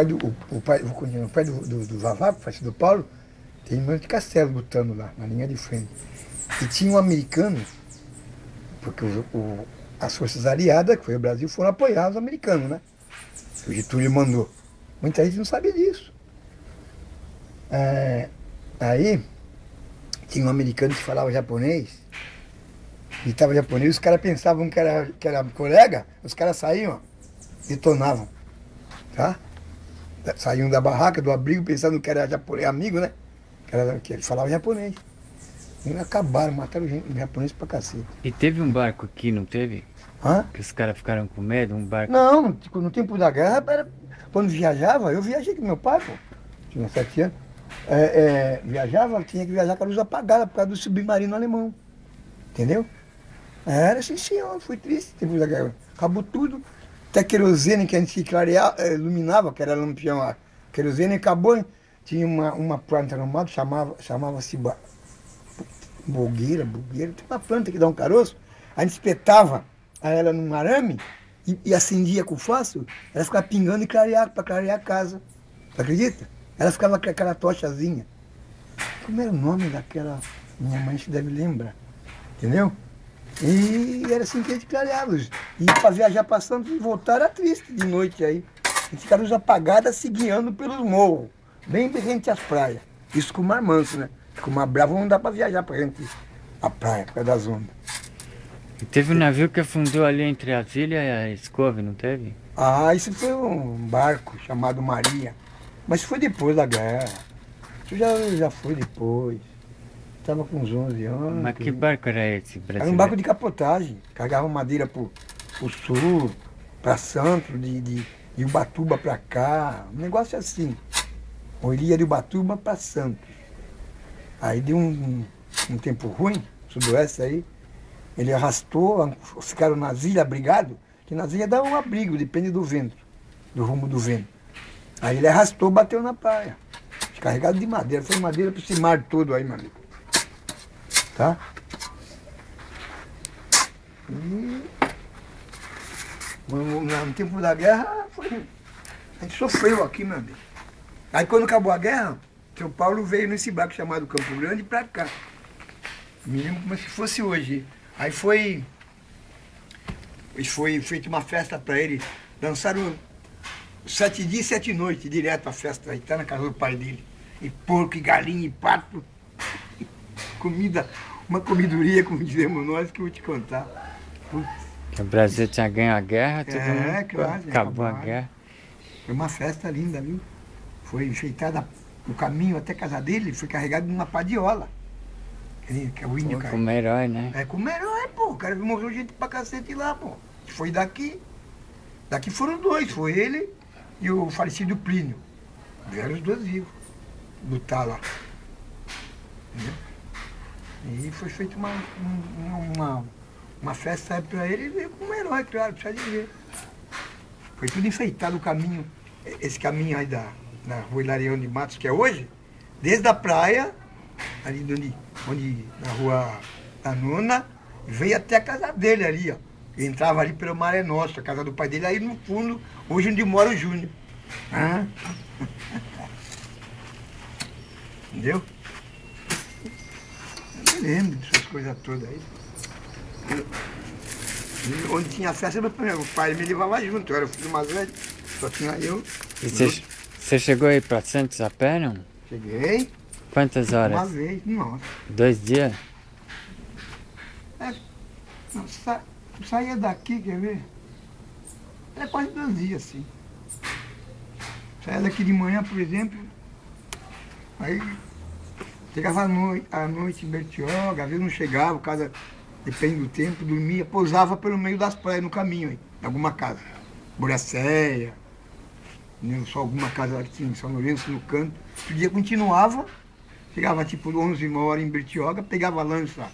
o pai do Vavá, do Paulo, tem Monte de Castelo lutando lá, na linha de frente. E tinha um americano, porque as forças aliadas, que foi o Brasil, foram apoiar os americanos, né? O Getúlio mandou. Muita gente não sabe disso. Aí, tinha um americano que falava japonês, gritava japonês, os caras pensavam que era colega, os caras saíam, ó, detonavam, tá? Saíam da barraca, do abrigo, pensando que era japonês, amigo, né? Que ele falava japonês. E acabaram, mataram gente, japonês pra cacete. E teve um barco aqui, não teve? Hã? Que os caras ficaram com medo, um barco. Não, tipo, no tempo da guerra, quando viajava, eu viajei com meu pai, pô, tinha 7 anos. Viajava, tinha que viajar com a luz apagada por causa do submarino alemão. Entendeu? Era assim, senhor, foi triste no tempo da guerra. Acabou tudo. Até querosene que a gente clareava, iluminava, que era lampião lá. Querosene acabou, tinha uma planta no mato, chamava-se bugueira, tem uma planta que dá um caroço, a gente espetava ela num arame e acendia com fósforo, ela ficava pingando e para clarear a casa. Você acredita? Ela ficava com aquela tochazinha. Como era o nome daquela? Minha mãe se deve lembrar. Entendeu? E era assim que a gente clareava. E para viajar para Santos e voltar era triste de noite aí. A gente ficava luz apagada se guiando pelos morros, bem rente às praias. Isso com o mar manso, né? Com o mar bravo não dá para viajar para gente a praia, por causa das ondas. E teve um navio que afundou ali entre a Ilha e a Escove, não teve? Isso foi um barco chamado Maria. Mas foi depois da guerra. Isso já foi depois. Estava com uns 11 anos. Mas que barco era esse, brasileiro? Era um barco de capotagem. Carregava madeira pro sul, para Santos, de Ubatuba para cá. Um negócio assim. Ou ele ia de Ubatuba para Santos. Aí deu um tempo ruim, sudoeste aí. Ele arrastou, ficaram nas ilhas abrigados, que nas ilhas dá um abrigo, depende do vento, do rumo do vento. Aí ele arrastou, bateu na praia. Carregado de madeira, foi madeira para esse mar todo aí, meu amigo. Tá? E no tempo da guerra, a gente sofreu aqui, meu amigo. Aí quando acabou a guerra, seu Paulo veio nesse barco chamado Campo Grande para cá. Me lembro como se fosse hoje. Aí foi feita uma festa para ele. Dançaram 7 dias e 7 noites direto a festa. Aí tá na casa do pai dele. E porco, e galinha, e pato. Comida, uma comidoria, como dizemos nós, que eu vou te contar. Que o Brasil tinha ganho a guerra, tudo claro, acabou a guerra. Foi uma festa linda, viu? Foi enfeitada o caminho até a casa dele, foi carregado numa padiola. Que é o índio, cara. Como herói, né? Como herói, pô. O cara morreu gente pra cacete lá, pô. Foi daqui. Daqui foram 2, foi ele e o falecido Plínio. Vieram os 2 vivos. Lutar lá. Entendeu? E foi feita uma festa pra ele e veio como herói, claro, precisa dizer. Foi tudo enfeitado o caminho, esse caminho aí da Rua Hilarião de Matos, que é hoje, desde a praia, ali onde na Rua da Nona, veio até a casa dele ali, ó. Entrava ali pelo Maré Nosso, a casa do pai dele, aí no fundo, hoje onde mora o Júnior. Entendeu? Eu me lembro dessas coisas todas aí. Onde tinha festa, meu pai me levava junto, eu era o filho mais velho, só tinha eu. E você chegou aí pra Santos a pé, não? Cheguei. Quantas horas? Uma vez, nossa. 2 dias? Saía daqui, quer ver? Era quase 2 dias, assim. Saía daqui de manhã, por exemplo, aí chegava à noite em Bertioga, às vezes não chegava, casa, depende do tempo, dormia, pousava pelo meio das praias no caminho, aí, em alguma casa. Boracéia, só alguma casa aqui em São Lourenço, no canto. Outro dia continuava, chegava tipo 11h em Bertioga, pegava lancha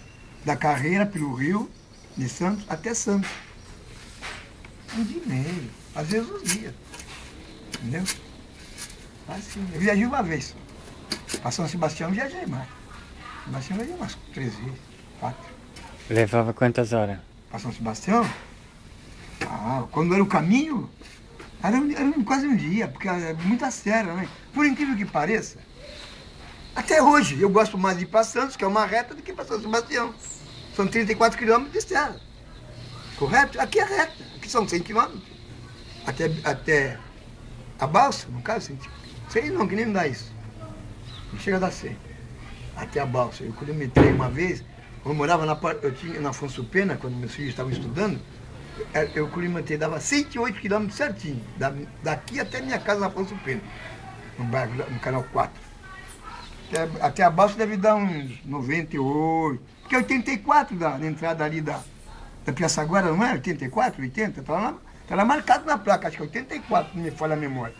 da carreira pelo rio de Santos até Santos. 1 dia e meio, às vezes 2 dias. Entendeu? Assim, eu viajei uma vez. Para São Sebastião eu viajei mais. Sebastião eu viajei umas 3 vezes, 4. Levava quantas horas? Para São Sebastião? Quando era o caminho, Era quase um dia, porque é muita séria, né? Por incrível que pareça, até hoje eu gosto mais de ir para Santos, que é uma reta, do que para São Sebastião. São 34 quilômetros de estrada. Correto? Aqui é reta, aqui são 100 quilômetros. Até a balsa, no caso, 100 não, que nem dá isso. Não chega a dar 100. Até a balsa. Eu cronometrei uma vez, eu morava na Afonso Pena, quando meus filhos estavam estudando, eu cronometrei, dava 108 quilômetros certinho, daqui até minha casa na Afonso Pena, no canal 4. Até a balsa deve dar uns 98, porque é 84 na entrada ali da Piaçaguara, não é? 84, 80? Tá lá marcado na placa, acho que é 84, não me falha a memória.